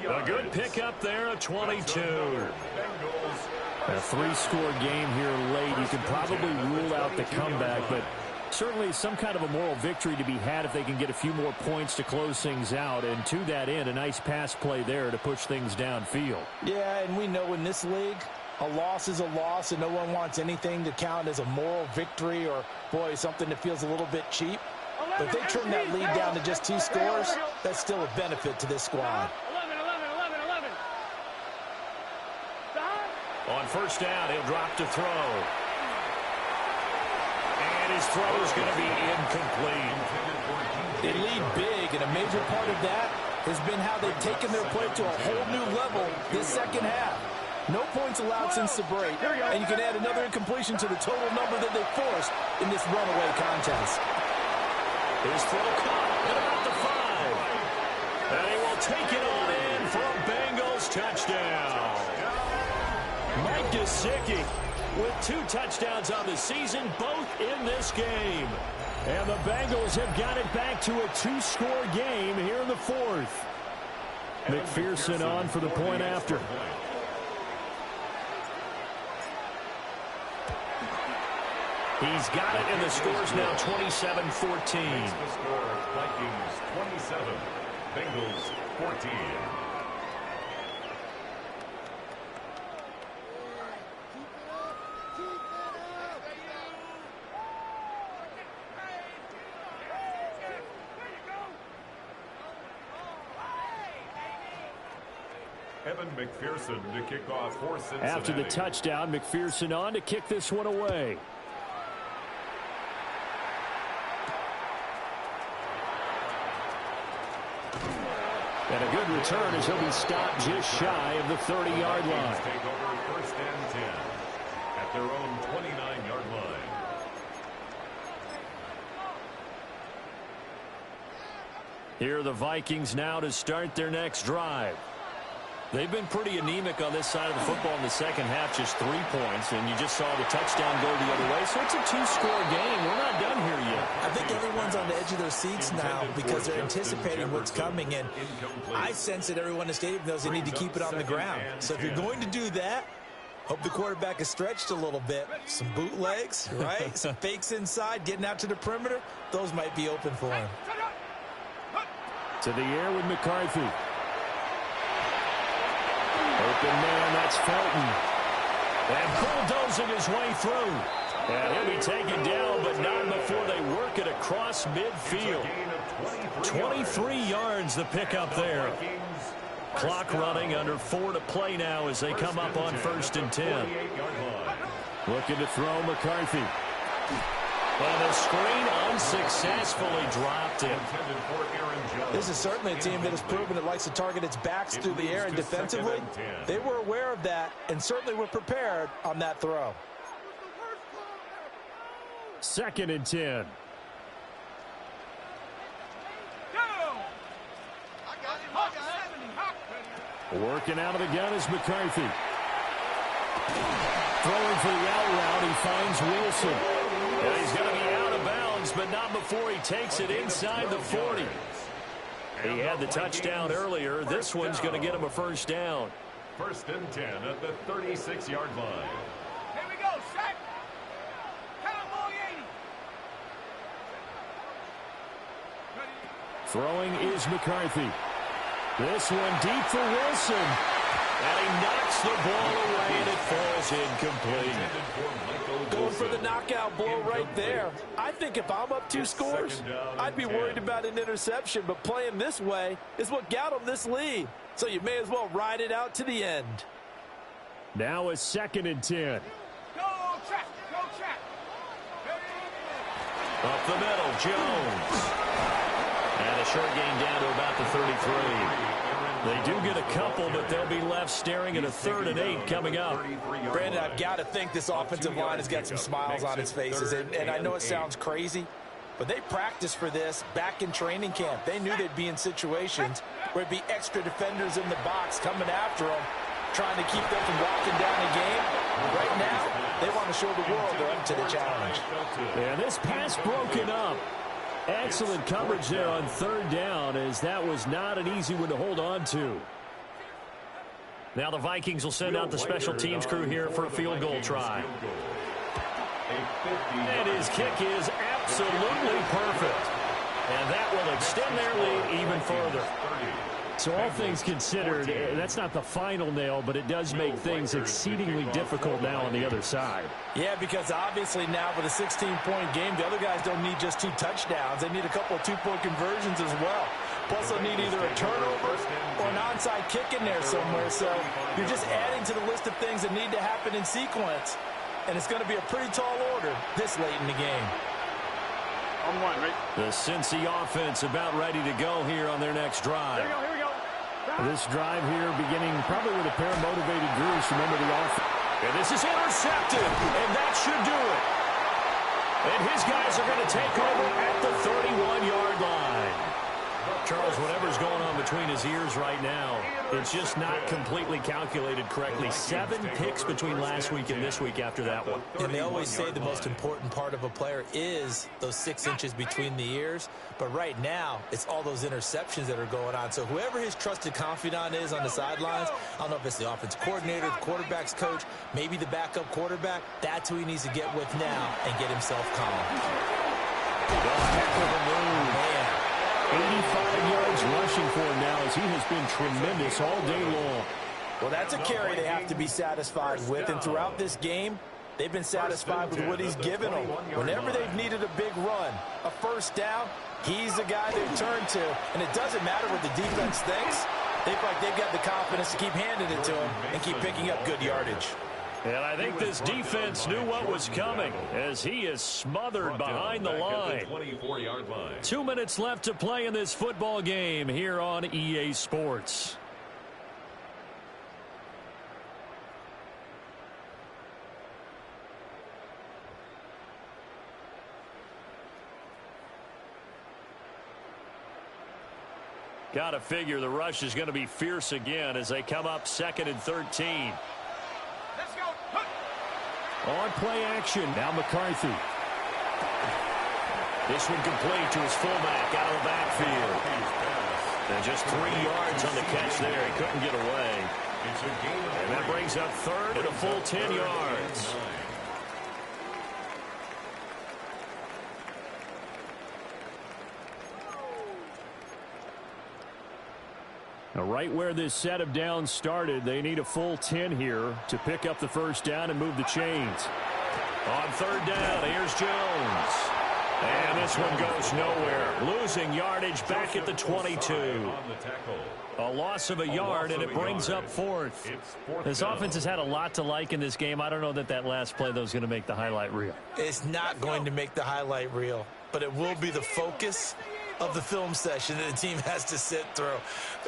A good pickup there, a 22. A 3-score game here late. You can probably rule out the comeback, but certainly some kind of a moral victory to be had if they can get a few more points to close things out. And to that end, a nice pass play there to push things downfield. Yeah, and we know in this league, a loss is a loss, and no one wants anything to count as a moral victory or, boy, something that feels a little bit cheap. But if they trim that lead down to just 2 scores, that's still a benefit to this squad. 11. On first down, he'll drop to throw. And his throw is going to be incomplete. They lead big, and a major part of that has been how they've taken their play to a whole new level this second half. No points allowed since the break, and you can add another incompletion to the total number that they forced in this runaway contest. His throw caught at about the 5. And he will take it on in for a Bengals touchdown. Mike Gesicki with 2 touchdowns on the season, both in this game. And the Bengals have got it back to a 2-score game here in the 4th. McPherson on for the point after. He's got it, and the score's now 27-14. The score, Vikings 27, Bengals 14. Evan McPherson to kick off for Cincinnati. After the touchdown, McPherson on to kick this one away. And a good return as he'll be stopped just shy of the 30-yard line. Take over first and 10 at their own 29-yard line. Here are the Vikings now to start their next drive. They've been pretty anemic on this side of the football in the second half, just 3 points, and you just saw the touchdown go the other way. So it's a 2-score game. We're not done here yet. I think everyone's on the edge of their seats now because they're anticipating what's coming, and I sense that everyone in the stadium knows they need to keep it on the ground. So if you're going to do that, hope the quarterback is stretched a little bit. Some bootlegs, right? Some fakes inside, getting out to the perimeter. Those might be open for him. To the air with McCarthy. Open man, that's Felton. And bulldozing his way through. And he'll be taken down, but not before they work it across midfield. 23 yards the pickup there. Clock running, under 4 to play now as they come up on 1st and 10. Looking to throw McCarthy. And the screen unsuccessfully dropped it. This is certainly a team that has proven it likes to target its backs through the air, and defensively, they were aware of that and certainly were prepared on that throw. 2nd and 10. Working out of the gun is McCarthy. Throwing for the out route, he finds Wilson. And he's going to be out of bounds, but not before he takes it inside the 40. He had the touchdown earlier. This one's going to get him a 1st down. 1st and 10 at the 36-yard line. Here we go, set. Cowboy 80. Throwing is McCarthy. This one deep for Wilson. And he knocks the ball away, and it falls incomplete. Going for the knockout blow right there. I think if I'm up 2 scores, I'd be worried about an interception, but playing this way is what got them this lead. So you may as well ride it out to the end. Now a 2nd and 10. Go check, go check. Up the middle, Jones. And a short gain down to about the 33. They do get a couple, but they'll be left staring at a 3rd and 8 coming up. Brandon, I've got to think this offensive line has got some smiles on its faces. And I know it sounds crazy, but they practiced for this back in training camp. They knew they'd be in situations where it'd be extra defenders in the box coming after them, trying to keep them from walking down the game. Right now, they want to show the world they're up to the challenge. And this pass broken up. Excellent coverage there on 3rd down, as that was not an easy one to hold on to. Now the Vikings will send out the special teams crew here for a field goal try. And his kick is absolutely perfect. And that will extend their lead even further. So all things considered, that's not the final nail, but it does make things exceedingly difficult now on the other side. Yeah, because obviously now with a 16-point game, the other guys don't need just 2 touchdowns. They need a couple of 2-point conversions as well. Plus they'll need either a turnover or an onside kick in there somewhere. So you're just adding to the list of things that need to happen in sequence. And it's going to be a pretty tall order this late in the game. The Cincy offense about ready to go here on their next drive. Here we go. This drive here beginning probably with a pair of motivated Drews. Remember the offense. And this is intercepted, and that should do it. And his guys are going to take over at the 31-yard line. Charles, whatever's going on between his ears right now, it's just not completely calculated correctly. 7 picks between last week and this week after that one. And they always say the most important part of a player is those 6 inches between the ears. But right now, it's all those interceptions that are going on. So whoever his trusted confidant is on the sidelines, I don't know if it's the offense coordinator, the quarterback's coach, maybe the backup quarterback, that's who he needs to get with now and get himself calm. Man. 85 yards rushing for him now, as he has been tremendous all day long. Well, that's a carry they have to be satisfied with, and throughout this game, they've been satisfied with what he's given them. Whenever they've needed a big run, a 1st down, he's the guy they've turned to, and it doesn't matter what the defense thinks. They feel like they've got the confidence to keep handing it to him and keep picking up good yardage. And I think this defense knew what was coming, as he is smothered behind the line. 2 minutes left to play in this football game here on EA Sports. Got to figure the rush is going to be fierce again as they come up 2nd and 13. Let's go. On play action. Now McCarthy. This one complete to his fullback out of the backfield. And just 3 yards on the catch there. He couldn't get away. And that brings up 3rd and a full 10 yards. Now, right where this set of downs started, they need a full 10 here to pick up the first down and move the chains. On 3rd down, here's Jones. And this one goes nowhere. Losing yardage back at the 22. A loss of a yard, and it brings up 4th. This offense has had a lot to like in this game. I don't know that last play, though, is going to make the highlight reel. It's not going to make the highlight reel, but it will be the focus of the film session that the team has to sit through.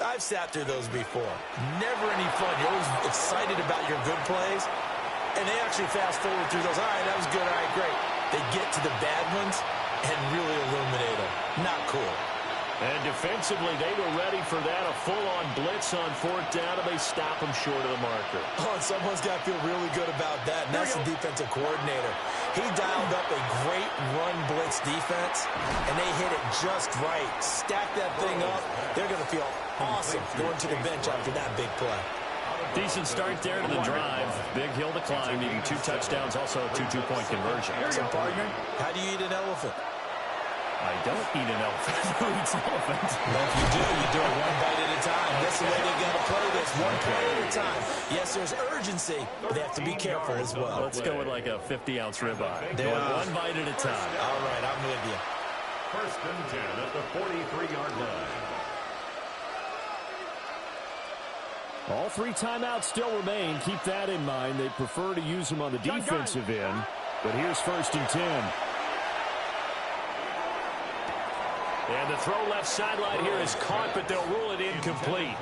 I've sat through those before. Never any fun. You're always excited about your good plays, and they actually fast forward through those. All right, that was good. All right, great. They get to the bad ones and really illuminate them. Not cool. And defensively, they were ready for that. A full-on blitz on 4th down, and they stop them short of the marker. Oh, and someone's got to feel really good about that, and that's the defensive coordinator. He dialed up a great run blitz defense, and they hit it just right. Stack that thing up. They're going to feel awesome going to the bench after that big play. Decent start there to the drive. Big hill to climb, needing 2 touchdowns, also a 2 two-point conversion. So, partner, how do you eat an elephant? I don't eat an elephant. Who eats elephants? Well, if you do it one bite at a time. That's the way they've got to play this, one play at a time. Yes, there's urgency, but they have to be careful as well. Let's go with like a 50-ounce ribeye. One bite at a time. All right, I'm with you. 1st and 10 at the 43-yard line. All 3 timeouts still remain. Keep that in mind. They prefer to use them on the defensive end. But here's 1st and 10. And the throw left sideline here is caught, but they'll rule it incomplete.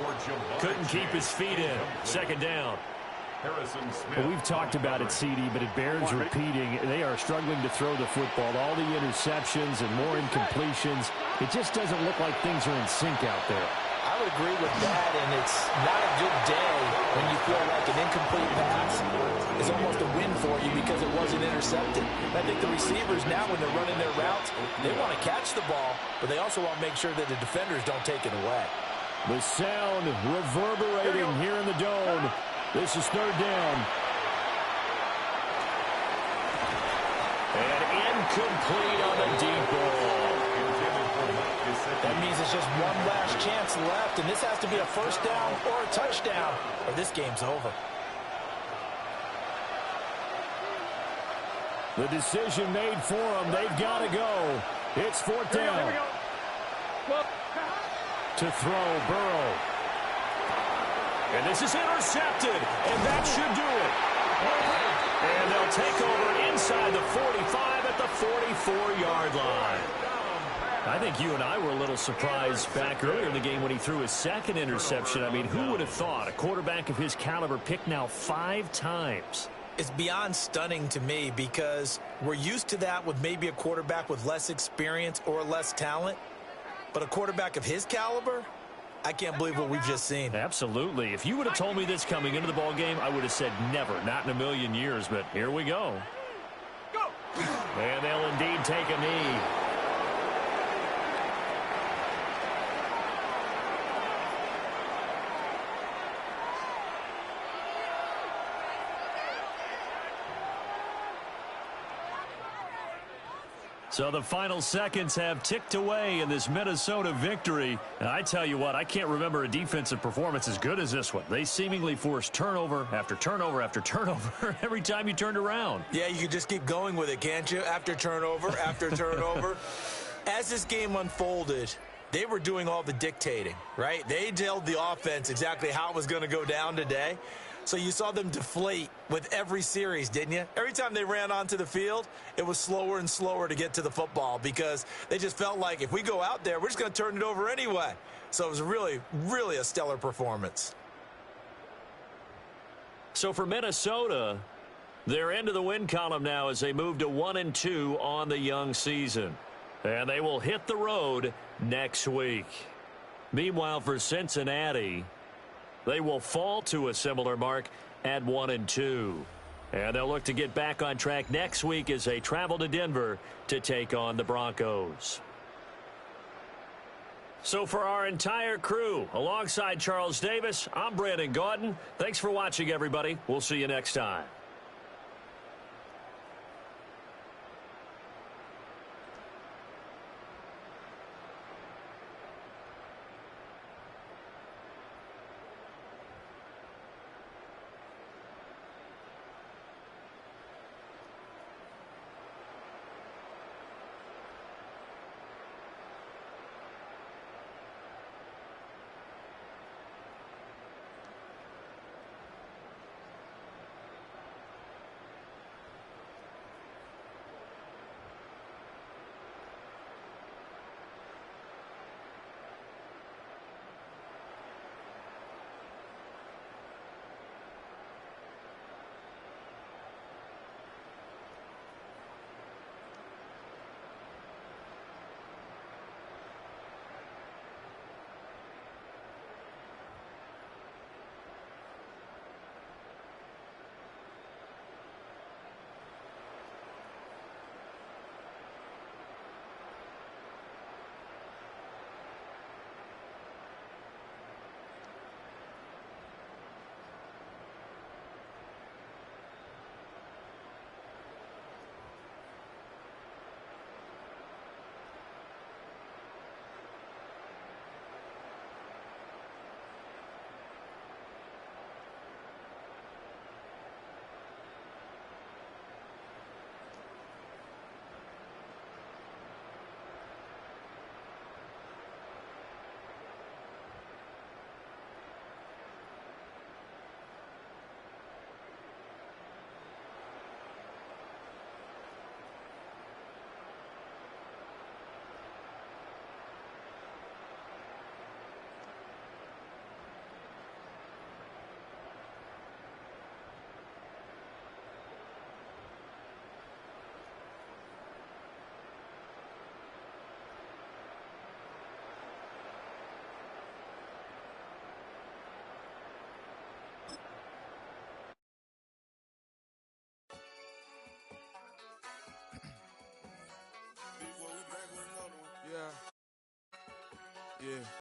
Couldn't keep his feet in. 2nd down. Well, we've talked about it, CD, but it bears repeating. They are struggling to throw the football. All the interceptions and more incompletions. It just doesn't look like things are in sync out there. I would agree with that, and it's not a good day when you feel like an incomplete pass is almost a win for you because it wasn't intercepted. I think the receivers now, when they're running their routes, they want to catch the ball, but they also want to make sure that the defenders don't take it away. The sound reverberating here in the dome. This is 3rd down. And incomplete on the deep ball. That means it's just one last chance left, and this has to be a 1st down or a touchdown, or this game's over. The decision made for them. They've got to go. It's 4th down. To throw, Burrow. And this is intercepted, and that should do it. And they'll take over inside the 45 at the 44-yard line. I think you and I were a little surprised back earlier in the game when he threw his 2nd interception. I mean, who would have thought a quarterback of his caliber picked now 5 times? It's beyond stunning to me because we're used to that with maybe a quarterback with less experience or less talent. But a quarterback of his caliber, I can't believe what we've just seen. Absolutely. If you would have told me this coming into the ball game, I would have said never, not in a million years. But here we go. And they'll indeed take a knee. So the final seconds have ticked away in this Minnesota victory. And I tell you what, I can't remember a defensive performance as good as this one. They seemingly forced turnover after turnover after turnover every time you turned around. Yeah, you can just keep going with it, can't you? After turnover, after turnover. As this game unfolded, they were doing all the dictating, right? They told the offense exactly how it was going to go down today. So you saw them deflate with every series, didn't you? Every time they ran onto the field, it was slower and slower to get to the football because they just felt like if we go out there, we're just going to turn it over anyway. So it was really, really a stellar performance. So for Minnesota, they're into the win column now as they move to 1-2 on the young season. And they will hit the road next week. Meanwhile, for Cincinnati, they will fall to a similar mark at 1-2. And they'll look to get back on track next week as they travel to Denver to take on the Broncos. So for our entire crew, alongside Charles Davis, I'm Brandon Gaudin. Thanks for watching, everybody. We'll see you next time. Yeah. Yeah.